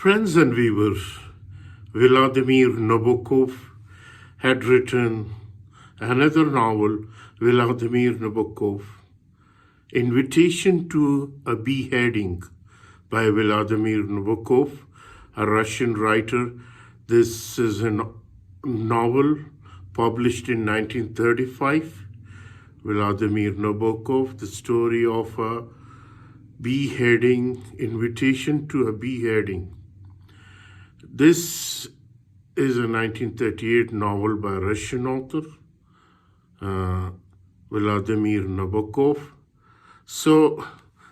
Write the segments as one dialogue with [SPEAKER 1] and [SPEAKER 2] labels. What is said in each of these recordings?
[SPEAKER 1] Friends and viewers, Vladimir Nabokov had written another novel, Vladimir Nabokov, Invitation to a Beheading by Vladimir Nabokov, a Russian writer. This is a novel published in 1935. Vladimir Nabokov, the story of a beheading, invitation to a beheading. This is a 1938 novel by a Russian author, Vladimir Nabokov. So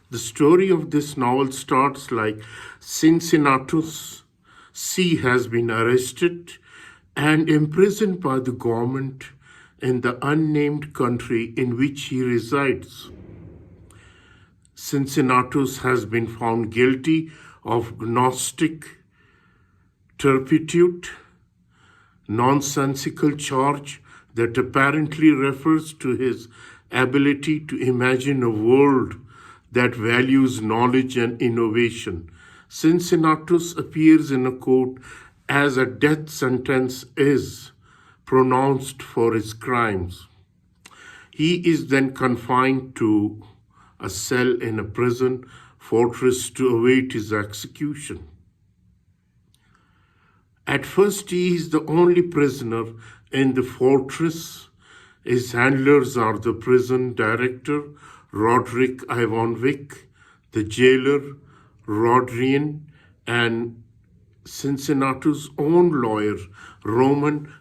[SPEAKER 1] the story of this novel starts like Cincinnatus C has been arrested and imprisoned by the government in the unnamed country in which he resides. Cincinnatus has been found guilty of Gnostic turpitude, nonsensical charge that apparently refers to his ability to imagine a world that values knowledge and innovation. Cincinnatus appears in a court as a death sentence is pronounced for his crimes. He is then confined to a cell in a prison fortress to await his execution. At first, he is the only prisoner in the fortress. His handlers are the prison director, Roderick Ivanovich, the jailer, Rodrian, and Cincinnatus' own lawyer, Roman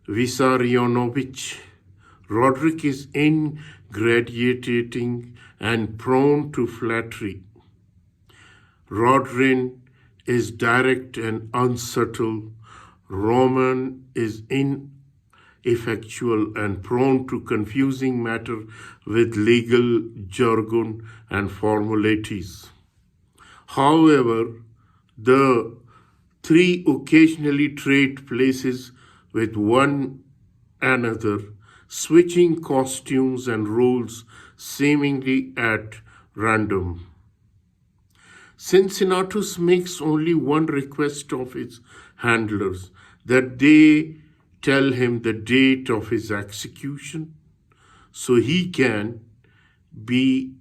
[SPEAKER 1] Vissarionovich. Roderick is ingratiating and prone to flattery. Rodrian is direct and unsubtle. Roman is ineffectual and prone to confusing matter with legal jargon and formalities. However, the three occasionally trade places with one another, switching costumes and roles seemingly at random. Cincinnatus makes only one request of his handlers, that they tell him the date of his execution so he can be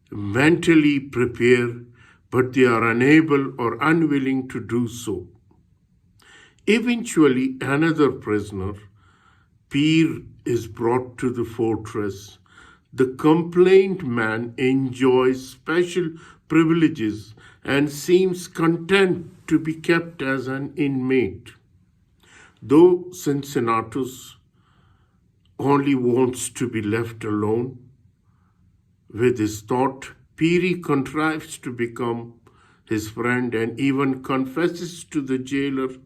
[SPEAKER 1] mentally prepared, but they are unable or unwilling to do so. Eventually, another prisoner, Peer, is brought to the fortress. The complained man enjoys special privileges and seems content to be kept as an inmate. Though Cincinnatus only wants to be left alone with his thought, Peary contrives to become his friend and even confesses to the jailer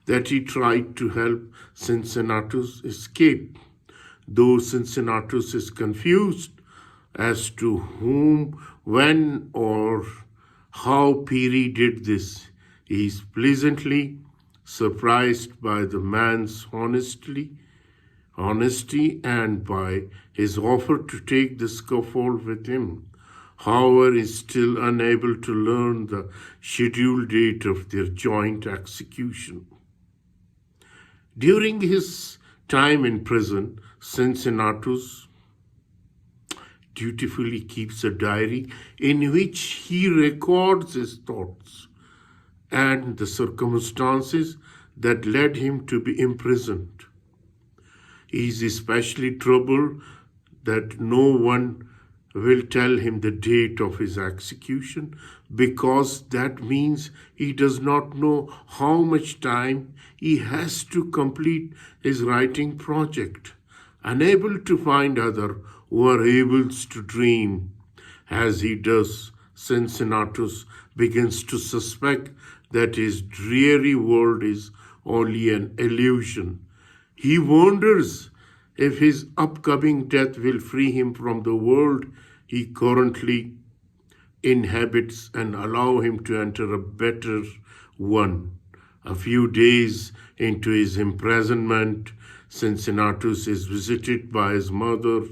[SPEAKER 1] that he tried to help Cincinnatus escape. Though Cincinnatus is confused as to whom, when, or how Peary did this, he is pleasantly surprised by the man's honesty and by his offer to take the scaffold with him. However, he is still unable to learn the scheduled date of their joint execution. During his time in prison, Cincinnatus dutifully keeps a diary in which he records his thoughts and the circumstances that led him to be imprisoned. He is especially troubled that no one will tell him the date of his execution, because that means he does not know how much time he has to complete his writing project. Unable to find other who are able to dream as he does, Cincinnatus begins to suspect that his dreary world is only an illusion. He wonders if his upcoming death will free him from the world he currently inhabits and allow him to enter a better one. A few days into his imprisonment, Cincinnatus is visited by his mother,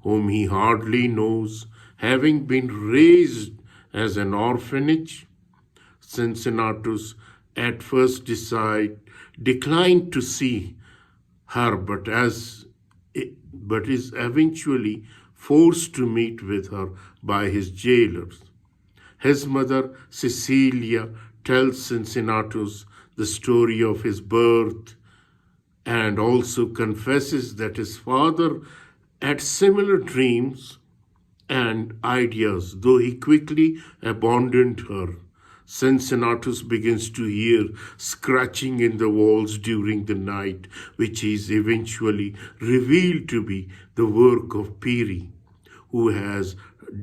[SPEAKER 1] whom he hardly knows, having been raised as an orphanage. Cincinnatus at first declined to see her, but is eventually forced to meet with her by his jailers. His mother, Cecilia, tells Cincinnatus the story of his birth and also confesses that his father had similar dreams and ideas, though he quickly abandoned her. Cincinnatus begins to hear scratching in the walls during the night, which is eventually revealed to be the work of Piri, who has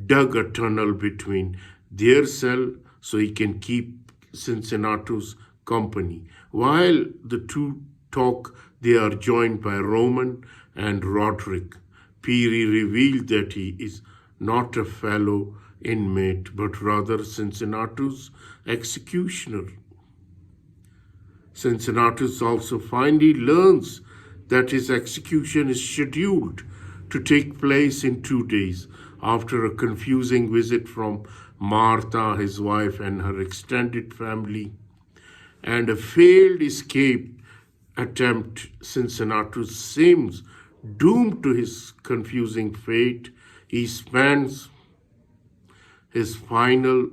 [SPEAKER 1] dug a tunnel between their cell so he can keep Cincinnatus company. While the two talk, they are joined by Roman and Roderick. Piri revealed that he is not a fellow inmate, but rather Cincinnatus' executioner. Cincinnatus also finally learns that his execution is scheduled to take place in 2 days after a confusing visit from Martha, his wife, and her extended family, and a failed escape attempt. Cincinnatus seems doomed to his confusing fate. He spends his final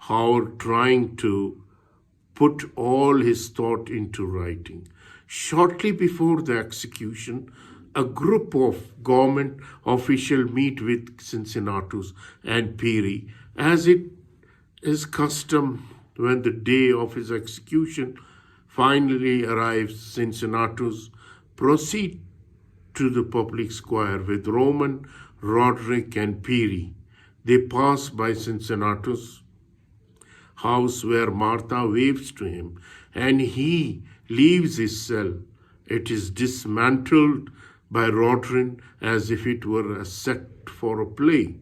[SPEAKER 1] hour trying to put all his thought into writing. Shortly before the execution, a group of government officials meet with Cincinnatus and Piri. As it is custom, when the day of his execution finally arrives, Cincinnatus proceeds to the public square with Roman, Roderick, and Piri. They pass by Cincinnatus' house where Martha waves to him, and he leaves his cell. It is dismantled by Roderick as if it were a set for a play.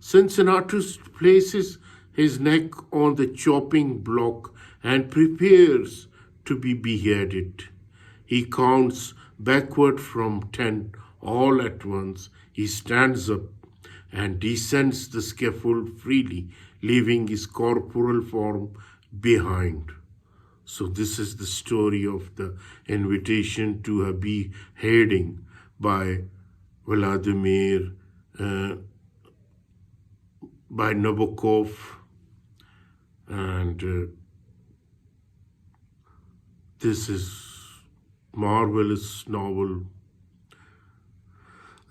[SPEAKER 1] Cincinnatus places his neck on the chopping block and prepares to be beheaded. He counts backward from 10 all at once. He stands up and descends the scaffold freely, leaving his corporal form behind. So this is the story of the invitation to a beheading by Vladimir, by Nabokov, and this is marvelous novel,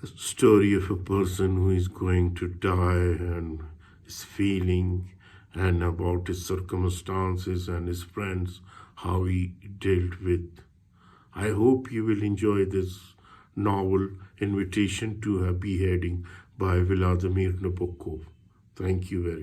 [SPEAKER 1] a story of a person who is going to die and his feeling and about his circumstances and his friends, how he dealt with. I hope you will enjoy this novel, Invitation to a Beheading by Vladimir Nabokov. Thank you very much.